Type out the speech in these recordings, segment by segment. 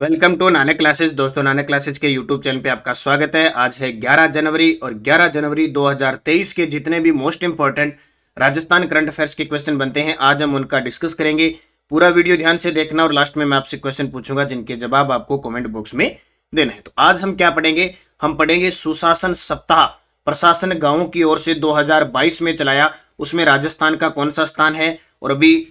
Welcome to Nanak classes. दोस्तों, Nanak classes के YouTube channel पे आपका स्वागत है। आज है 11 जनवरी और 11 जनवरी 2023 के जितने भी most important Rajasthan current affairs के क्वेश्चन बनते हैं, आज हम उनका डिस्कस करेंगे। पूरा वीडियो ध्यान से देखना और लास्ट में मैं आपसे क्वेश्चन पूछूंगा जिनके जवाब आपको कमेंट बॉक्स में देना है। तो आज हम क्या पढ़ेंगे? हम पढ़ेंगे सुशासन सप्ताह प्रशासन गांवों की ओर से 2022 में चलाया, उसमें राजस्थान का कौन सा स्थान है। और अभी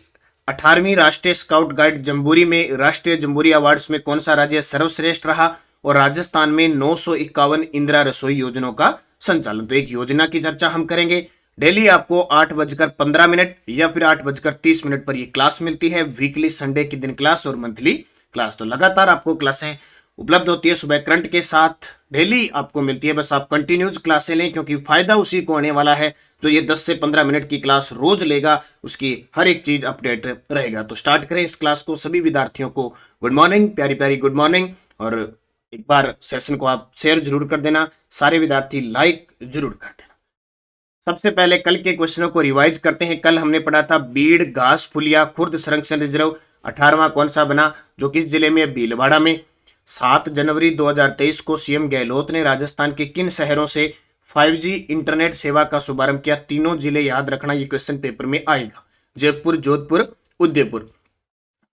18वीं राष्ट्रीय स्काउट गाइड जम्बूरी में राष्ट्रीय जम्बूरी अवार्ड्स में कौन सा राज्य सर्वश्रेष्ठ रहा। और राजस्थान में 951 इंदिरा रसोई योजनाओं का संचालन। तो एक योजना की चर्चा हम करेंगे। डेली आपको 8:15 या फिर 8:30 पर ये क्लास मिलती है। वीकली संडे के दिन क्लास और मंथली क्लास। तो लगातार आपको क्लासें उपलब्ध होती है सुबह करंट के साथ, डेली आपको मिलती है। बस आप कंटिन्यूज क्लासें लें, क्योंकि फायदा उसी को होने वाला है जो ये 10 से 15 मिनट की क्लास रोज लेगा, उसकी हर एक चीज अपडेट रहेगा। तो स्टार्ट करें इस क्लास को। सभी विद्यार्थियों को गुड मॉर्निंग, प्यारी प्यारी गुड मॉर्निंग। और एक बार सेशन को आप शेयर जरूर कर देना, सारे विद्यार्थी लाइक जरूर कर देना। सबसे पहले कल के क्वेश्चनों को रिवाइज करते हैं। कल हमने पढ़ा था बीड़ घास फुलिया खुर्द संरक्षण रिजर्व 18वां कौन सा बना, जो किस जिले में है? भीलवाड़ा में। 7 जनवरी 2023 को सीएम गहलोत ने राजस्थान के किन शहरों से 5G इंटरनेट सेवा का शुभारंभ किया? तीनों जिले याद रखना, ये क्वेश्चन पेपर में आएगा। जयपुर, जोधपुर, उदयपुर।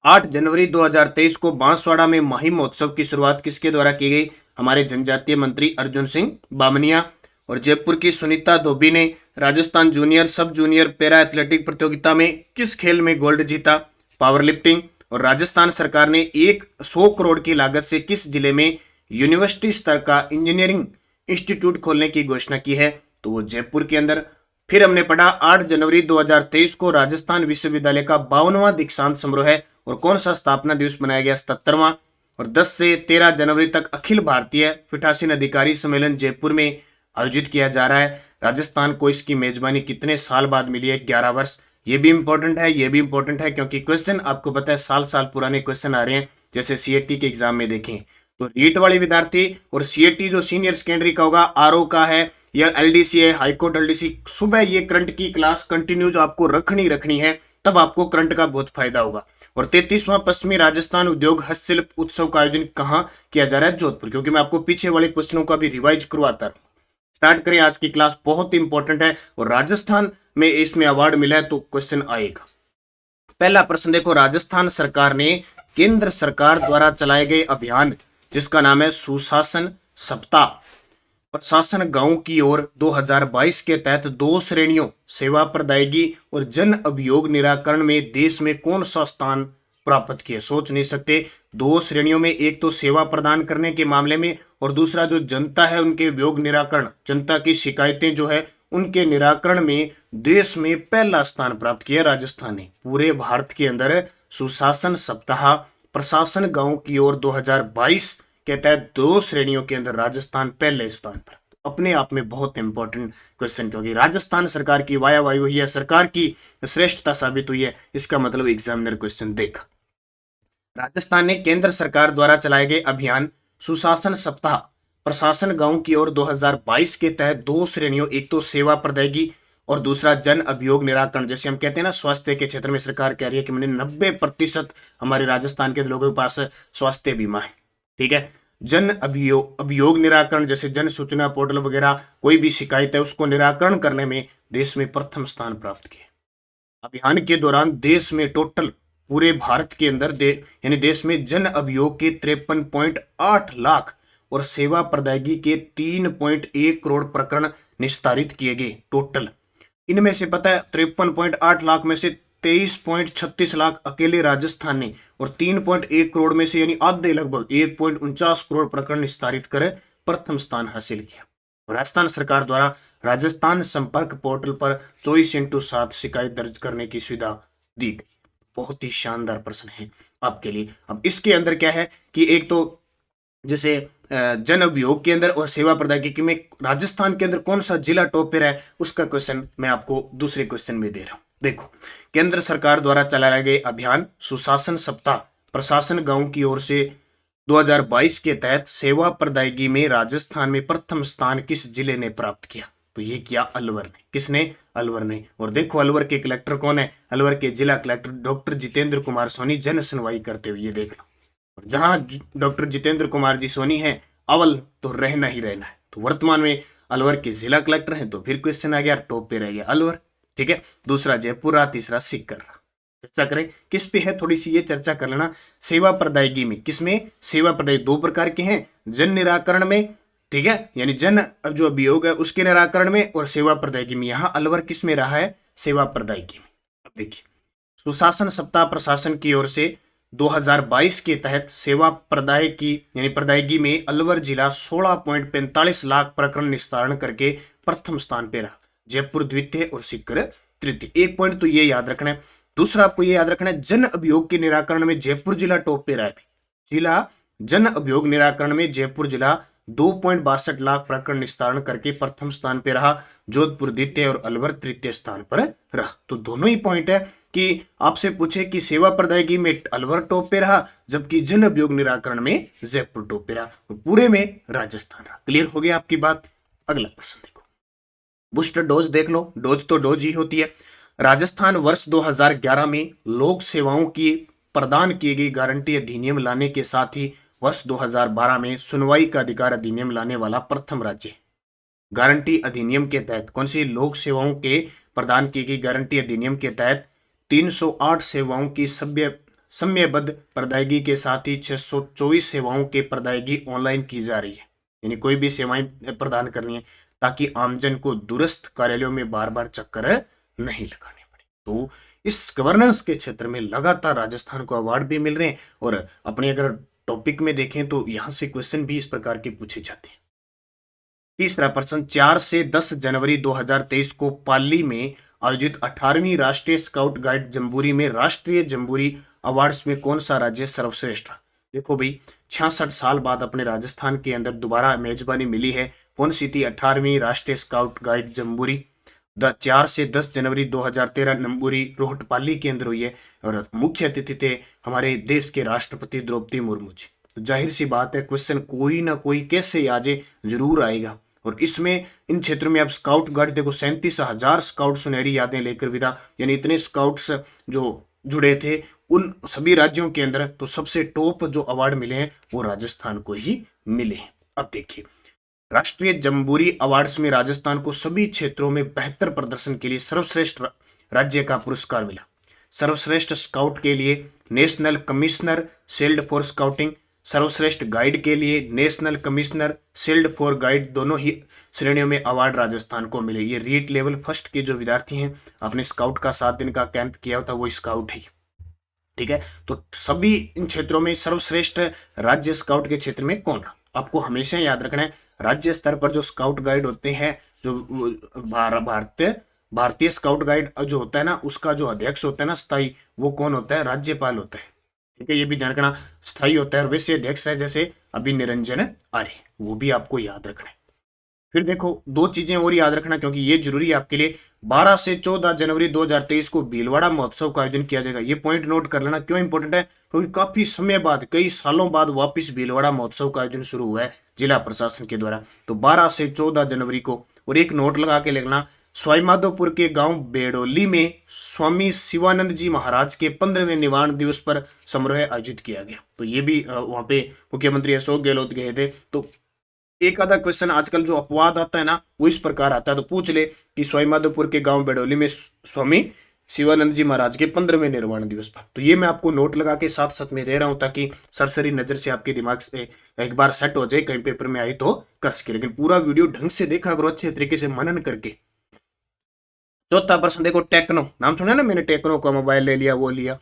8 जनवरी 2023 को बांसवाड़ा में माही महोत्सव की शुरुआत किसके द्वारा की गई? हमारे जनजातीय मंत्री अर्जुन सिंह बामनिया। और जयपुर की सुनीता धोबी ने राजस्थान जूनियर सब जूनियर पैरा एथलेटिक प्रतियोगिता में किस खेल में गोल्ड जीता? Power lifting. और राजस्थान सरकार ने 100 करोड़ की लागत से किस जिले में यूनिवर्सिटी स्तर का इंजीनियरिंग इंस्टीट्यूट खोलने की घोषणा की है? तो वो जयपुर के अंदर। फिर हमने पढ़ा 8 जनवरी 2023 को राजस्थान विश्वविद्यालय का 52वां दीक्षांत समारोह है और कौन सा स्थापना दिवस मनाया गया? 77वां। और 10 से 13 जनवरी तक अखिल भारतीय पीठासीन अधिकारी सम्मेलन जयपुर में आयोजित किया जा रहा है। राजस्थान को इसकी मेजबानी कितने साल बाद मिली है? 11 वर्ष। ये भी इंपॉर्टेंट है, ये भी इंपॉर्टेंट है, क्योंकि क्वेश्चन आपको पता है साल साल पुराने क्वेश्चन आ रहे हैं। जैसे सीएटी के एग्जाम में देखें तो रीट वाले विद्यार्थी और सीएटी जो सीनियर सेकेंडरी का होगा, आरओ का है या एलडीसी है, हाईकोर्ट एलडीसी, सुबह ये करंट की क्लास कंटिन्यूज आपको रखनी है, तब आपको करंट का बहुत फायदा होगा। और 33वां पश्चिमी राजस्थान उद्योग हस्तशिल्प उत्सव का आयोजन कहाँ किया जा रहा है? जोधपुर। क्योंकि मैं आपको पीछे वाले क्वेश्चनों का भी रिवाइज करवाता हूँ। स्टार्ट करें आज की क्लास, बहुत इंपॉर्टेंट है और राजस्थान में इसमें अवार्ड मिला है तो क्वेश्चन आएगा। पहला प्रश्न देखो, राजस्थान सरकार ने केंद्र सरकार द्वारा चलाए गए अभियान जिसका नाम है सुशासन सप्ताह प्रशासन गांव की ओर 2022 के तहत 2 श्रेणियों सेवा प्रदायगी और जन अभियोग निराकरण में देश में कौन सा स्थान प्राप्त किया? सोच नहीं सकते। 2 श्रेणियों में, एक तो सेवा प्रदान करने के मामले में और दूसरा जो जनता है उनके अभियोग निराकरण, जनता की शिकायतें जो है उनके निराकरण में देश में पहला स्थान प्राप्त किया राजस्थान ने। पूरे भारत के अंदर सुशासन सप्ताह प्रशासन गांव की ओर 2022 के तहत 2 श्रेणियों के अंदर राजस्थान पहले स्थान पर। तो अपने आप में बहुत इंपॉर्टेंट क्वेश्चन, क्योंकि राजस्थान सरकार की वाहवाही हुई है, सरकार की श्रेष्ठता साबित हुई है, इसका मतलब एग्जामिनर क्वेश्चन देखा। राजस्थान ने केंद्र सरकार द्वारा चलाए गए अभियान सुशासन सप्ताह प्रशासन गांव की ओर 2022 के तहत 2 श्रेणियों, एक तो सेवा प्रदायगी और दूसरा जन अभियोग निराकरण। जैसे हम कहते हैं ना, स्वास्थ्य के क्षेत्र में सरकार कह रही है कि मैंने 90% हमारे राजस्थान के लोगों के पास स्वास्थ्य बीमा है। ठीक है। जन अभियोग निराकरण, जैसे जन सूचना पोर्टल वगैरह, कोई भी शिकायत है उसको निराकरण करने में देश में प्रथम स्थान प्राप्त किया। अभियान के दौरान देश में टोटल पूरे भारत के अंदर यानी देश में जन अभियोग के 53.8 लाख और सेवा प्रदायगी के 3.1 करोड़ प्रकरण निस्तारित किए गए टोटल। इनमें से पता है 53.8 लाख में से 23.36 लाख अकेले राजस्थान ने और 3.1 करोड़ में से यानी आधे लगभग 1.49 करोड़ प्रकरण निस्तारित कर प्रथम स्थान हासिल किया। राजस्थान सरकार द्वारा राजस्थान संपर्क पोर्टल पर 24/7 शिकायत दर्ज करने की सुविधा दी गई। बहुत ही शानदार प्रश्न है आपके लिए। अब इसके अंदर क्या है कि एक तो जैसे जन अभियोग के अंदर और सेवा प्रदायगी में राजस्थान के अंदर कौन सा जिला टॉप पर है, उसका क्वेश्चन मैं आपको दूसरे क्वेश्चन में दे रहा हूं। देखो, केंद्र सरकार द्वारा चलाए गए अभियान सुशासन सप्ताह प्रशासन गांव की ओर से 2022 के तहत सेवा प्रदायगी में राजस्थान में प्रथम स्थान किस जिले ने प्राप्त किया? तो ये किया अलवर ने। किसने? अलवर ने। और देखो अलवर के कलेक्टर कौन है? अलवर के जिला कलेक्टर डॉक्टर जितेंद्र कुमार सोनी जन सुनवाई करते हुए, ये देख लो। और जहां डॉक्टर जितेंद्र कुमार जी सोनी हैं अव्वल तो रहना ही रहना है। तो वर्तमान में अलवर के जिला कलेक्टर हैं, तो फिर क्वेश्चन आ गया, टॉप पे रह गया अलवर। ठीक है, दूसरा जयपुर रहा, तीसरा सीकर रहा। चर्चा करें किस पे है, थोड़ी सी ये चर्चा कर लेना। सेवा प्रदायगी में, किसमें सेवा प्रदायगी दो प्रकार के हैं, जन निराकरण में, ठीक है, यानी जन जो अभियोग है उसके निराकरण में, और सेवा प्रदायगी में। यहां अलवर किस में रहा है, सेवा प्रदायगी में। अब देखिए, सुशासन सप्ताह प्रशासन की ओर से 2022 के तहत सेवा प्रदायगी यानी प्रदायगी में अलवर जिला 16.45 लाख प्रकरण निस्तारण करके प्रथम स्थान पे रहा, जयपुर द्वितीय और सीकर तृतीय। एक पॉइंट तो ये याद रखना है। दूसरा आपको ये याद रखना है, जन अभियोग के निराकरण में जयपुर जिला टॉप पे रहा है। जिला जन अभियोग निराकरण में जयपुर जिला 2.62 लाख प्रकरण निस्तारण करके प्रथम स्थान पे रहा, जोधपुर द्वितीय और अलवर तृतीय स्थान पर रहा। तो दोनों ही पॉइंट है कि आपसे पूछे कि सेवा प्रदायगी में अलवर टॉप पे रहा, जबकि जन अभियोग निराकरण में जयपुर टॉप पे रहा, तो पूरे में राजस्थान रहा। क्लियर हो गया आपकी बात। अगला प्रश्न देखो, बूस्टर डोज देख लो। डोज तो डोज ही होती है। राजस्थान वर्ष 2011 में लोक सेवाओं की प्रदान की गई गारंटी अधिनियम लाने के साथ ही वर्ष 2012 में सुनवाई का अधिकार अधिनियम लाने वाला प्रथम राज्य। गारंटी अधिनियम के तहत कौन सी, लोक सेवाओं के प्रदान की गई गारंटी अधिनियम के तहत 308 सेवाओं की समयबद्ध प्रदायगी के साथ ही 624 सेवाओं के प्रदायगी ऑनलाइन की जा रही है। यानी कोई भी सेवाएं प्रदान करनी है ताकि आमजन को दूरस्थ कार्यालयों में बार बार चक्कर नहीं लगाने पड़े। तो इस गवर्नेंस के क्षेत्र में लगातार राजस्थान को अवार्ड भी मिल रहे हैं, और अपने अगर टॉपिक में देखें तो यहां से क्वेश्चन भी इस प्रकार के पूछे जाते हैं। तीसरा प्रश्न, 4 से 10 जनवरी 2023 को पाली में आयोजित 18वीं राष्ट्रीय स्काउट गाइड जम्बूरी में राष्ट्रीय जम्बूरी अवार्ड्स में कौन सा राज्य सर्वश्रेष्ठ रहा? देखो भाई, 66 साल बाद अपने राजस्थान के अंदर दोबारा मेजबानी मिली है। कौन सी थी? 18वीं राष्ट्रीय स्काउट गाइड जम्बूरी 4 से 10 जनवरी 2013 नंबूरी रोहटपाली के अंदर हुई है, और मुख्य अतिथि थे हमारे देश के राष्ट्रपति द्रौपदी मुर्मू जी। तो जाहिर सी बात है, क्वेश्चन कोई ना कोई कैसे आ जाए जरूर आएगा। और इसमें इन क्षेत्रों में आप स्काउट गाइड देखो, 37,000 स्काउट सुनहरी यादें लेकर विदा, यानी इतने स्काउट्स जो जुड़े थे उन सभी राज्यों के अंदर। तो सबसे टॉप जो अवार्ड मिले हैं वो राजस्थान को ही मिले हैं। अब देखिए, राष्ट्रीय जम्बूरी अवार्ड्स में राजस्थान को सभी क्षेत्रों में बेहतर प्रदर्शन के लिए सर्वश्रेष्ठ राज्य का पुरस्कार मिला। सर्वश्रेष्ठ स्काउट के लिए national commissioner sailed for scouting, सर्वश्रेष्ठ गाइड के लिए national commissioner sailed for guide, दोनों ही श्रेणियों में अवार्ड राजस्थान को मिले। ये रीट लेवल फर्स्ट के जो विद्यार्थी हैं, अपने स्काउट का 7 दिन का कैंप किया था, वो स्काउट है। ठीक है, तो सभी इन क्षेत्रों में सर्वश्रेष्ठ राज्य स्काउट के क्षेत्र में कौन रहा? आपको हमेशा याद रखना है, राज्य स्तर पर जो स्काउट गाइड होते हैं, जो भारतीय स्काउट गाइड जो होता है ना, उसका जो अध्यक्ष होता है ना स्थायी, वो कौन होता है? राज्यपाल होता है। ठीक है, ये भी ध्यान रखना, स्थायी होता है। और वैसे अध्यक्ष है जैसे अभी निरंजन आर्य, वो भी आपको याद रखना है। फिर देखो, दो चीजें और याद रखना क्योंकि ये जरूरी है आपके लिए। 12 से 14 जनवरी 2023 को भीलवाड़ा महोत्सव का आयोजन किया जाएगा। ये पॉइंट नोट कर लेना। क्यों इंपॉर्टेंट है? क्योंकि काफी समय बाद, कई सालों बाद वापस भीलवाड़ा महोत्सव का आयोजन शुरू हुआ है जिला प्रशासन के द्वारा। तो 12 से 14 जनवरी को, और एक नोट लगा के लिखना, सवाईमाधोपुर के गांव बेड़ोली में स्वामी शिवानंद जी महाराज के 15वें निवारण दिवस पर समारोह आयोजित किया गया। तो ये भी वहां पे मुख्यमंत्री अशोक गहलोत गए थे। तो एक आधा क्वेश्चन आजकल जो अपवाद आता है ना, वो इस प्रकार आता है। तो पूछ ले कि सवाईमाधोपुर के गांव बेड़ोली में स्वामी शिवानंद जी महाराज के 15वें निर्वाण दिवस पर। तो ये मैं आपको नोट लगा के साथ साथ में दे रहा हूं ताकि सरसरी नजर से आपके दिमाग से एक बार सेट हो जाए, कहीं पेपर में आई तो कर सके। लेकिन पूरा वीडियो ढंग से देखा करो, अच्छे तरीके से मनन करके। चौथा प्रश्न देखो, टेक्नो नाम सुना ना मैंने, टेक्नो का मोबाइल ले लिया, वो लिया।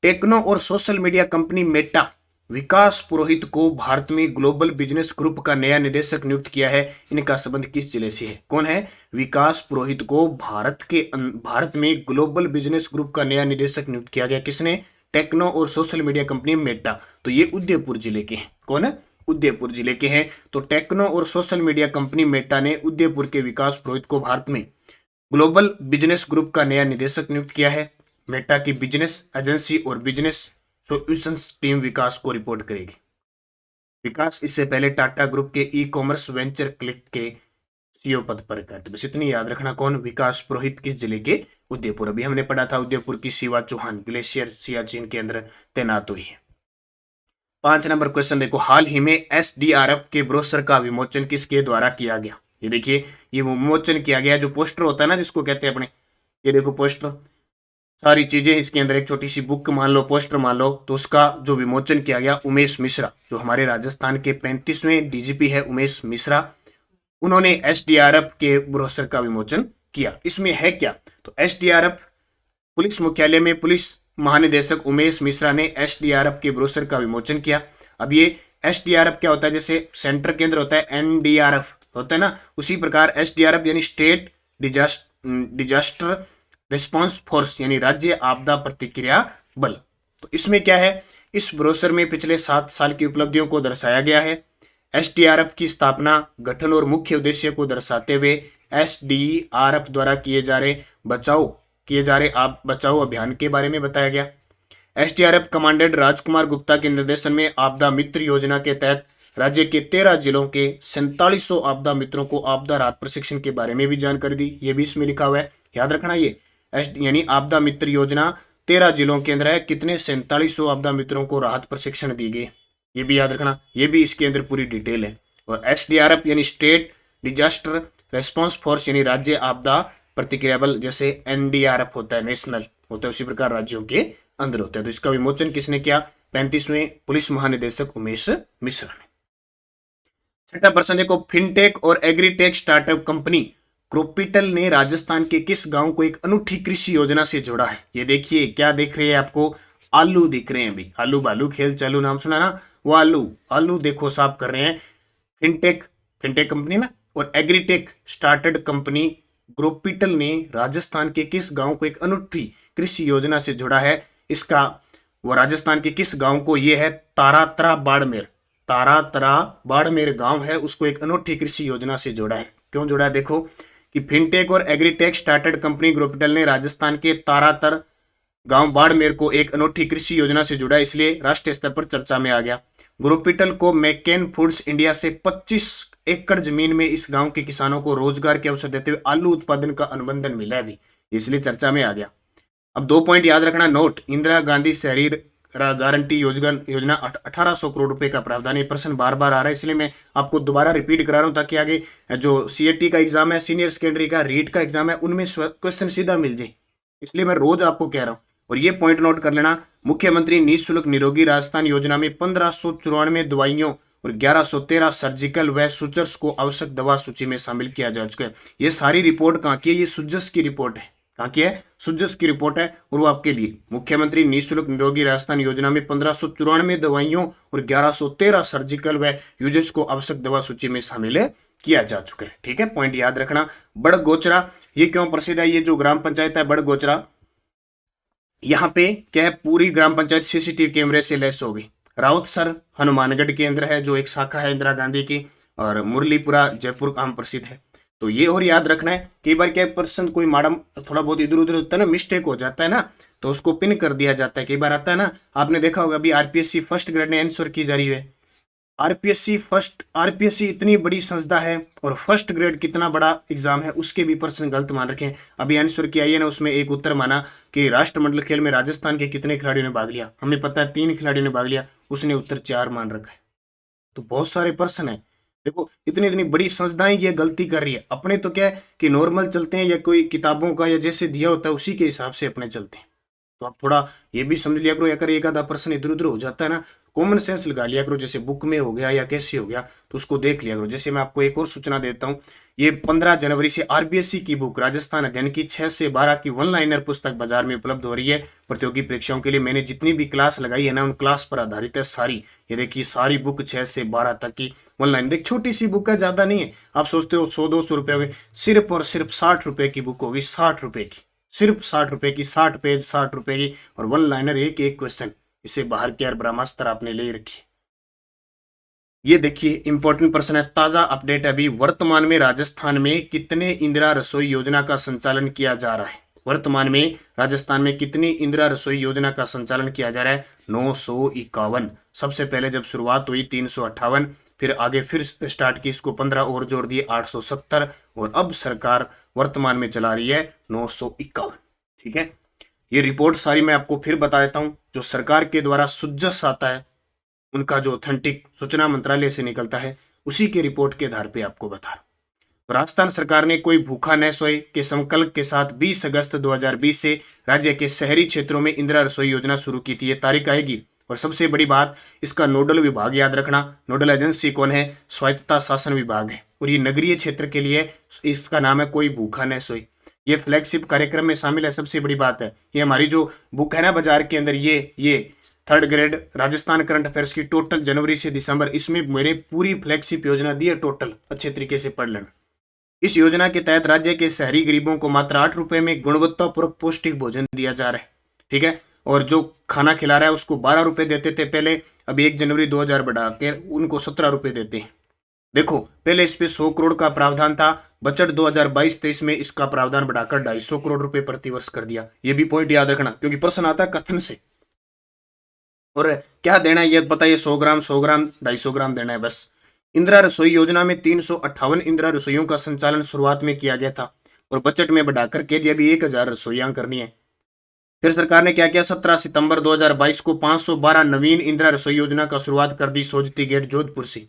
टेक्नो और सोशल मीडिया कंपनी मेटा विकास पुरोहित को भारत में ग्लोबल बिजनेस ग्रुप का नया निदेशक नियुक्त किया है। इनका संबंध किस जिले से है? कौन है? विकास पुरोहित को भारत में ग्लोबल बिजनेस ग्रुप का नया निदेशक नियुक्त किया गया। किसने? टेक्नो और सोशल मीडिया कंपनी मेटा। तो ये उदयपुर जिले के हैं। कौन है? उदयपुर जिले के हैं। तो टेक्नो और सोशल मीडिया कंपनी मेटा ने उदयपुर के विकास पुरोहित को भारत में ग्लोबल बिजनेस ग्रुप का नया निदेशक नियुक्त किया है। मेटा की बिजनेस एजेंसी और बिजनेस सॉल्यूशंस टीम विकास को रिपोर्ट करेगी। विकास इससे पहले टाटा ग्रुप के ई कॉमर्स वेंचर क्लिक के सीईओ पद पर है। तो बस इतनी याद रखना। कौन? विकास पुरोहित किस जिले के? उदयपुर। अभी हमने पढ़ा था उदयपुर की शिवा चौहान ग्लेशियर सियाचिन के अंदर तैनात हुई है। 5 नंबर क्वेश्चन देखो, हाल ही में एसडीआरएफ के ब्रोशर का विमोचन किसके द्वारा किया गया? ये देखिए, ये विमोचन किया गया, जो पोस्टर होता है ना जिसको कहते हैं अपने, ये देखो पोस्टर, सारी चीजें इसके अंदर, एक छोटी सी बुक मान लो, पोस्टर मान लो, तो उसका जो विमोचन किया गया, उमेश मिश्रा, जो हमारे राजस्थान के 35वें डीजीपी है उमेश मिश्रा, उन्होंने एसडीआरएफ के ब्रोशर का विमोचन किया। इसमें है क्या? तो एसडीआरएफ पुलिस मुख्यालय में पुलिस महानिदेशक उमेश मिश्रा ने एसडीआरएफ के ब्रोशर का विमोचन किया। अब ये एसडीआरएफ क्या होता है? जैसे सेंटर के अंदर होता है एनडीआरएफ होता है ना, उसी प्रकार एसडीआरएफ यानी स्टेट डिजास्टर रिस्पांस फोर्स, यानी राज्य आपदा प्रतिक्रिया बल। तो इसमें क्या है? इस ब्रोशर में पिछले 7 साल की उपलब्धियों को दर्शाया गया है। एसडीआरएफ की स्थापना, गठन और मुख्य उद्देश्य को दर्शाते हुए एसडीआरएफ द्वारा किए जा रहे बचाओ अभियान के बारे में बताया गया। एसडीआरएफ कमांडेंट राजकुमार गुप्ता के निर्देशन में आपदा मित्र योजना के तहत राज्य के 13 जिलों के 4700 आपदा मित्रों को आपदा राहत प्रशिक्षण के बारे में भी जानकारी दी। ये भी इसमें लिखा हुआ है, याद रखना। ये यानी आपदा मित्र योजना 13 जिलों के अंदर है, कितने 4700 आपदा मित्रों को राहत प्रशिक्षण दी गई, ये भी याद रखना। ये भी इसके अंदर पूरी डिटेल है। और एसडीआरएफ यानी स्टेट डिजास्टर रेस्पॉन्स फोर्स, यानी राज्य आपदा प्रतिक्रिया बल, जैसे एनडीआरएफ होता है नेशनल होता है, उसी प्रकार राज्यों के अंदर होता है। तो इसका विमोचन किसने किया? 35वें पुलिस महानिदेशक उमेश मिश्रा ने। छठा प्रश्न देखो, फिनटेक और एग्रीटेक स्टार्टअप कंपनी क्रोपिटल ने राजस्थान के किस गांव को एक अनूठी कृषि योजना से जोड़ा है? ये देखिए, क्या देख रहे हैं आपको? आलू दिख रहे हैं अभी, आलू बालू खेल चालू, नाम सुना ना, वो आलू देखो साफ कर रहे हैं। फिनटेक कंपनी ना, और एग्रीटेक स्टार्टअप कंपनी ग्रोपिटल ने राजस्थान के किस गांव को एक अनूठी कृषि योजना से जोड़ा है? इसका वो राजस्थान के किस गांव को, ये है तारातरा बाड़मेर गांव है, उसको एक अनूठी कृषि योजना से जोड़ा है। क्यों जोड़ा है? देखो कि फिनटेक और एग्रीटेक स्टार्टअप कंपनी ग्रोपिटल ने राजस्थान के तारातर गांव बाड़मेर को एक अनूठी कृषि योजना से जुड़ा, इसलिए राष्ट्रीय स्तर पर चर्चा में आ गया। ग्रोपिटल को मैकेन फूड्स इंडिया से 25 एकड़ जमीन में इस गांव के किसानों को रोजगार के अवसर देते हुए आलू उत्पादन का अनुबंधन मिला है, भी इसलिए चर्चा में आ गया। अब 2 पॉइंट याद रखना, नोट, इंदिरा गांधी शहरी गारंटी योजना 1800 करोड़ रुपए का प्रावधान। ये प्रश्न बार बार आ रहा है, इसलिए मैं आपको दोबारा रिपीट करा रहा हूं, ताकि आगे जो सीएटी का एग्जाम है, सीनियर सेकेंडरी का रीट का एग्जाम है, उनमें क्वेश्चन सीधा मिल जाए, इसलिए मैं रोज आपको कह रहा हूं। और ये पॉइंट नोट कर लेना, मुख्यमंत्री निःशुल्क निरोगी राजस्थान योजना में 1594 दवाइयों और 1113 सर्जिकल व सूचर्स को आवश्यक दवा सूची में शामिल किया जा चुका है। ये सारी रिपोर्ट कहाँ की है? ये सुजस की रिपोर्ट है। कहाँ की है? सुजस की रिपोर्ट है। और वो आपके लिए, मुख्यमंत्री निःशुल्क निरोगी राजस्थान योजना में 1594 दवाइयों और 1113 सर्जिकल व यूजेस को आवश्यक दवा सूची में शामिल किया जा चुका है। ठीक है, पॉइंट याद रखना। बड़गोचरा, ये क्यों प्रसिद्ध है? ये जो ग्राम पंचायत है बड़गोचरा, यहाँ पे क्या है, पूरी ग्राम पंचायत सीसीटीवी कैमरे से लैस हो गई। राउतसर हनुमानगढ़ के अंदर है, जो एक शाखा है इंदिरा गांधी की, और मुरलीपुरा जयपुर आम प्रसिद्ध है। तो ये और याद रखना है, कई बार क्या पर्सन कोई मैडम थोड़ा बहुत इधर उधर होता है ना, मिस्टेक हो जाता है ना, तो उसको पिन कर दिया जाता है। कई बार आता है ना, आपने देखा होगा अभी आरपीएससी फर्स्ट ग्रेड ने आंसर की जा रही है। आरपीएससी इतनी बड़ी संस्था है, और फर्स्ट ग्रेड कितना बड़ा एग्जाम है, उसके भी पर्सन गलत मान रखे हैं। अभी आंसर की आई है ना, उसमें एक उत्तर माना कि राष्ट्रमंडल खेल में राजस्थान के कितने खिलाड़ियों ने भाग लिया, हमें पता है 3 खिलाड़ियों ने भाग लिया, उसने उत्तर 4 मान रखा है। तो बहुत सारे पर्सन है, देखो इतनी इतनी बड़ी संस्थाएं ये गलती कर रही है। अपने तो क्या है कि नॉर्मल चलते हैं, या कोई किताबों का या जैसे दिया होता है उसी के हिसाब से अपने चलते हैं। तो आप थोड़ा ये भी समझ लिया करो, अगर एक आधा पर्सन इधर उधर हो जाता है ना, कॉमन सेंस लगा लिया करो, जैसे बुक में हो गया या कैसे हो गया, तो उसको देख लिया करो। जैसे मैं आपको एक और सूचना देता हूँ, ये 15 जनवरी से आरबीएससी की बुक राजस्थान अध्ययन की 6 से 12 की वन लाइनर पुस्तक बाजार में उपलब्ध हो रही है प्रतियोगी परीक्षाओं के लिए। मैंने जितनी भी क्लास लगाई है ना, उन क्लास पर आधारित है सारी। ये देखिए सारी बुक 6 से 12 तक की वन लाइनर, एक छोटी सी बुक है, ज्यादा नहीं है। आप सोचते हो 100-200 रुपए होगी, सिर्फ और सिर्फ 60 रुपए की बुक होगी, 60 रुपए की, सिर्फ 60 रुपए की, 60 पेज 60 रुपए की, और वन लाइनर एक एक क्वेश्चन। इससे बाहर की यार ब्रह्मास्त्र आपने ले रखी। ये देखिए इंपॉर्टेंट प्रश्न है, ताजा अपडेट अभी, वर्तमान में राजस्थान में कितने इंदिरा रसोई योजना का संचालन किया जा रहा है? वर्तमान में राजस्थान में कितनी इंदिरा रसोई योजना का संचालन किया जा रहा है? 951। सबसे पहले जब शुरुआत हुई 358, फिर आगे फिर स्टार्ट की, इसको 15 और जोड़ दिए 870, और अब सरकार वर्तमान में चला रही है 951। ठीक है, ये रिपोर्ट सारी मैं आपको फिर बता देता हूं, जो सरकार के द्वारा सुजस आता है उनका जो ऑथेंटिक सूचना मंत्रालय से निकलता है उसी के रिपोर्ट के आधार पे आपको बता रहा हूं। तो राजस्थान सरकार ने कोई भूखा न सोए के संकल्प के साथ 20 अगस्त 2020 से राज्य के शहरी क्षेत्रों में इंदिरा रसोई योजना शुरू की थी। ये तारीख आएगी। और सबसे बड़ी बात, इसका नोडल विभाग याद रखना। नोडल एजेंसी कौन है? स्वायत्तता शासन विभाग है। और ये नगरीय क्षेत्र के लिए इसका नाम है कोई भूखा न सोए। ये फ्लैगशिप कार्यक्रम में शामिल है। सबसे बड़ी बात है, ये हमारी जो बुक है ना बाजार के अंदर, ये 3rd grade Rajasthan current affairs की टोटल जनवरी से दिसंबर, इसमें मेरे पूरी फ्लैगशिप योजना दी है टोटल। अच्छे तरीके से पढ़ लेना। इस योजना के तहत राज्य के शहरी गरीबों को मात्र 8 रुपए में गुणवत्तापूर्वक पौष्टिक भोजन दिया जा रहा है। ठीक है। और जो खाना खिला रहा है उसको 12 रुपए देते थे पहले, अब 1 जनवरी 2000 बढ़ा के उनको 17 रुपए देते हैं। देखो, पहले इस पे 100 करोड़ का प्रावधान था। बजट 2022-23 में इसका प्रावधान बढ़ाकर 250 करोड़ रुपए प्रतिवर्ष कर दिया। ये भी पॉइंट याद रखना, क्योंकि प्रश्न आता है कथन से। और क्या देना है ये बताइए? 100 ग्राम, 100 ग्राम, 250 ग्राम देना है बस। इंदिरा रसोई योजना में 358 इंदिरा रसोइयों का संचालन शुरुआत में किया गया था और बजट में बढ़ाकर के दिया भी 1000 रसोइयां करनी है। फिर सरकार ने क्या किया? 17 सितंबर 2022 को 512 नवीन इंदिरा रसोई योजना का शुरुआत कर दी सोजती गेट जोधपुर से।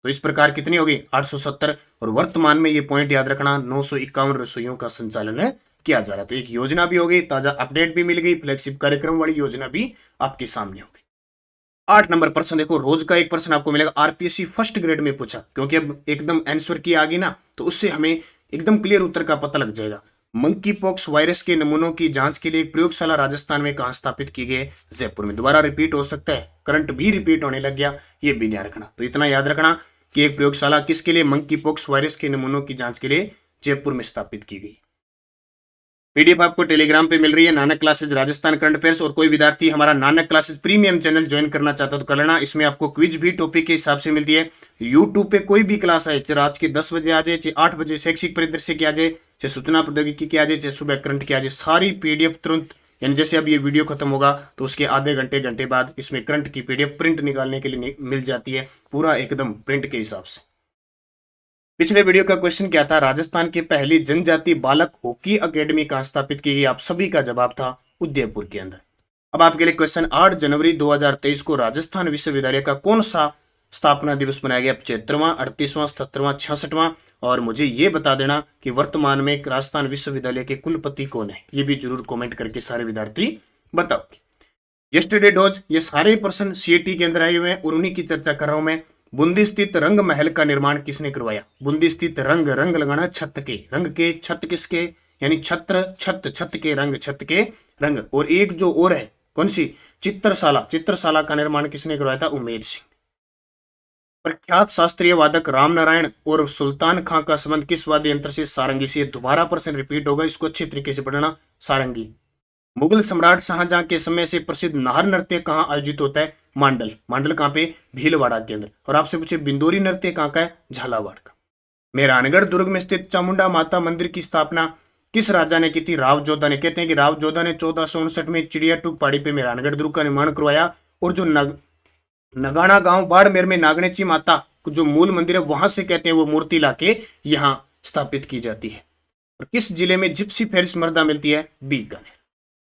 तो इस प्रकार कितनी होगी? 870। और वर्तमान में ये पॉइंट याद रखना, 951 रसोइयों का संचालन किया जा रहा है। तो एक योजना भी हो गई, ताजा अपडेट भी मिल गई, फ्लैगशिप कार्यक्रम वाली योजना भी आपके सामने होगी। 8 नंबर प्रश्न देखो, रोज का एक प्रश्न आपको मिलेगा। आरपीएससी फर्स्ट ग्रेड में पूछा, क्योंकि अब एकदम आंसर की आ गई ना, तो उससे हमें एकदम क्लियर उत्तर का पता लग जाएगा। मंकी पॉक्स वायरस के नमूनों की जांच के लिए एक प्रयोगशाला राजस्थान में कहां स्थापित की गई? जयपुर में। दोबारा रिपीट हो सकता है, करंट भी रिपीट होने लग गया, ये भी ध्यान रखना। तो इतना याद रखना कि एक प्रयोगशाला किसके लिए? मंकी पॉक्स वायरस के नमूनों की जांच के लिए जयपुर में स्थापित की गई। पीडीएफ आपको टेलीग्राम पे मिल रही है, Nanak classes Rajasthan current affairs. और कोई विद्यार्थी हमारा Nanak classes premium channel join करना चाहता तो कर लेना। इसमें आपको क्विज भी टॉपिक के हिसाब से मिलती है। यूट्यूब पे कोई भी क्लास आए, चाहे रात के 10 बजे आ जाए, चाहे 8 बजे शैक्षिक परिदृश्य की आ जाए, चाहे सूचना प्रौद्योगिकी की आ जाए, चाहे सुबह करंट की आ जाए, सारी पीडीएफ तुरंत, यानी जैसे अब ये वीडियो खत्म होगा तो उसके आधे घंटे बाद इसमें करंट की पीडीएफ प्रिंट निकालने के लिए मिल जाती है, पूरा एकदम प्रिंट के हिसाब से। पिछले वीडियो का क्वेश्चन क्या था? राजस्थान की पहली जनजाति बालक हॉकी अकेडमी कहां स्थापित की गई? आप सभी का जवाब था उदयपुर के अंदर। अब आपके लिए क्वेश्चन, 8 जनवरी 2023 को राजस्थान विश्वविद्यालय का कौन सा स्थापना दिवस मनाया गया? 75वां, 38वां, 77वां, 66वां? और मुझे ये बता देना कि वर्तमान में राजस्थान विश्वविद्यालय के कुलपति कौन है, ये भी जरूर कॉमेंट करके सारे विद्यार्थी बताओगे। यस्टरडे डोज, ये सारे प्रश्न सीएटी के अंदर आए हुए हैं और उन्हीं की चर्चा कर रहा हूं मैं। बूंदी स्थित रंग महल का निर्माण किसने करवाया? बूंदी स्थित रंग, रंग लगाना छत के, रंग के छत किसके? यानी छत्र, छत, छत के रंग, छत के रंग। और एक जो और है, कौन सी? चित्रशाला, चित्रशाला का निर्माण किसने करवाया था? उमेद सिंह। प्रख्यात शास्त्रीय वादक राम नारायण और सुल्तान खां का संबंध किस वाद्य यंत्र से? सारंगी से। दोबारा प्रश्न रिपीट होगा, इसको अच्छे तरीके से पढ़ना, सारंगी। मुगल सम्राट शाहजहां के समय से प्रसिद्ध नाहर नृत्य कहां आयोजित होता है? मांडल। मांडल कहां पे? भीलवाड़ा के अंदर। और आपसे पूछे बिंदोरी नृत्य कहां का है? झालावाड़ का। मेहरानगढ़ दुर्ग में स्थित चामुंडा माता मंदिर की स्थापना किस राजा ने की थी? राव जोधा ने। कहते हैं कि राव जोधा ने 1459 में चिड़िया टूक पहाड़ी पे मेहरानगढ़ दुर्ग का निर्माण करवाया। और जो नगाना गांव बाड़मेर में नागनेची माता जो मूल मंदिर है, वहां से कहते हैं वो मूर्ति लाके यहां स्थापित की जाती है। और किस जिले में जिप्सी फेरिस मर्दा मिलती है? बीकानेर।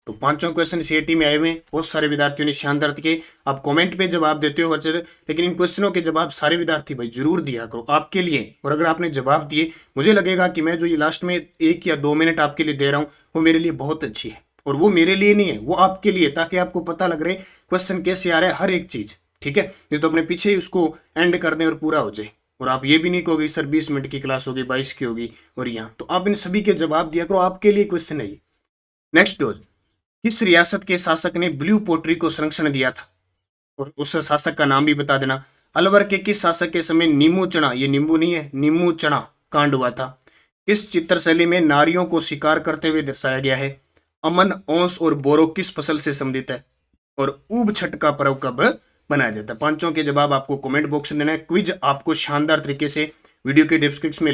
तो पांचों क्वेश्चन सीएटी में आए हुए हैं। बहुत सारे विद्यार्थियों ने शानदार के, आप कमेंट पे जवाब देते हो हर जगह, लेकिन इन क्वेश्चनों के जवाब सारे विद्यार्थी भाई जरूर दिया करो आपके लिए। और अगर आपने जवाब दिए, मुझे लगेगा कि मैं जो ये लास्ट में 1 या 2 मिनट आपके लिए दे रहा हूँ वो मेरे लिए बहुत अच्छी है। और वो मेरे लिए नहीं है, वो आपके लिए, ताकि आपको पता लग रहे क्वेश्चन कैसे आ रहे हैं हर एक चीज। ठीक है, नहीं तो अपने पीछे ही उसको एंड कर दें और पूरा हो जाए। और आप ये भी नहीं कहोगे सर 20 मिनट की क्लास होगी, 22 की होगी और यहाँ, तो आप इन सभी के जवाब दिया करो, आपके लिए क्वेश्चन है ये। नेक्स्ट डोज, किस रियासत के शासक ने ब्लू पोट्री को संरक्षण दिया था? और उस शासक का नाम भी बता देना। अलवर के किस शासक के समय नींबू चना, ये नींबू नहीं है, नींबू चना कांड हुआ था? किस चित्रशैली में नारियों को शिकार करते हुए दर्शाया गया है? अमन, औंस और बोरो किस फसल से संबंधित है? और ऊब छठ का पर्व कब बनाया जाता है? पांचों के जवाब आपको कमेंट बॉक्स में देना है। क्विज आपको शानदार तरीके से वीडियो के डिस्क्रिप्शन में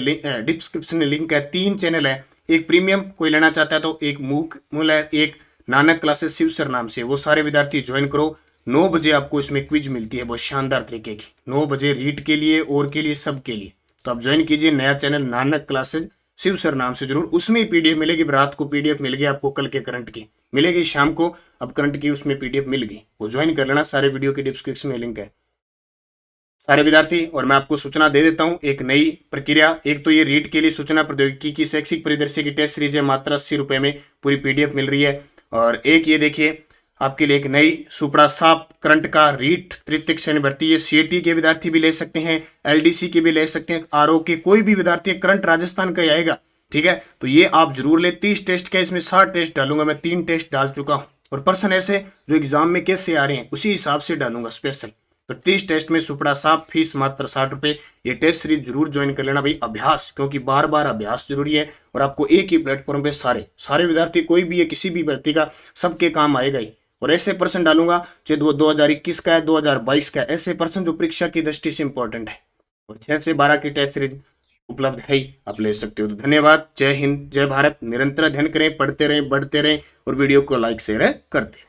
लिंक है। 3 चैनल है, एक प्रीमियम कोई लेना चाहता है तो, एक मूल है, एक नानक क्लासेस शिव सर नाम से, वो सारे विद्यार्थी ज्वाइन करो। 9 बजे आपको इसमें क्विज मिलती है बहुत शानदार तरीके की, 9 बजे रीड के लिए और के लिए सब के लिए। तो आप ज्वाइन कीजिए नया channel Nanak classes Shiv sir नाम से जरूर, उसमें पीडीएफ मिलेगी। रात को पीडीएफ मिल गई आपको, कल के करंट की मिलेगी, शाम को अब करंट की उसमें पीडीएफ मिल गई, वो ज्वाइन कर लेना। सारे वीडियो के डिस्क्रिप्शन में लिंक है। सारे विद्यार्थी, और मैं आपको सूचना दे देता हूँ एक नई प्रक्रिया। एक तो ये रीट के लिए सूचना प्रौद्योगिकी की शैक्षिक परिदृश्य की टेस्ट सीरीज है, मात्र 80 रुपये में पूरी पीडीएफ मिल रही है। और एक ये देखिए आपके लिए एक नई सुपड़ा साप करंट का रीट तृतीय श्रेणी भर्ती, ये सीएटी के विद्यार्थी भी ले सकते हैं, एलडीसी के भी ले सकते हैं, आरओ के कोई भी विद्यार्थी, करंट राजस्थान का ही आएगा, ठीक है। तो ये आप जरूर ले। 30 टेस्ट का इसमें 60 टेस्ट डालूंगा, मैं 3 टेस्ट डाल चुका हूँ, और पर्सन ऐसे जो एग्जाम में कैसे आ रहे हैं उसी हिसाब से डालूंगा स्पेशल। तो 30 टेस्ट में सुपड़ा साफ, फीस मात्र 60 रुपये। ये टेस्ट सीरीज जरूर ज्वाइन कर लेना भाई, अभ्यास, क्योंकि बार बार अभ्यास जरूरी है, और आपको एक ही प्लेटफॉर्म पे सारे सारे विद्यार्थी कोई भी है किसी भी भर्ती का, सबके काम आएगा ही। और ऐसे पर्सन डालूंगा चाहे वो 2021 का है, 2022 का है, ऐसे पर्सन जो परीक्षा की दृष्टि से इंपॉर्टेंट है। और 6 से 12 की टेस्ट सीरीज उपलब्ध है ही, आप ले सकते हो। तो धन्यवाद, जय हिंद, जय भारत। निरंतर अध्ययन करें, पढ़ते रहें, बढ़ते रहें, और वीडियो को लाइक शेयर करते रहें।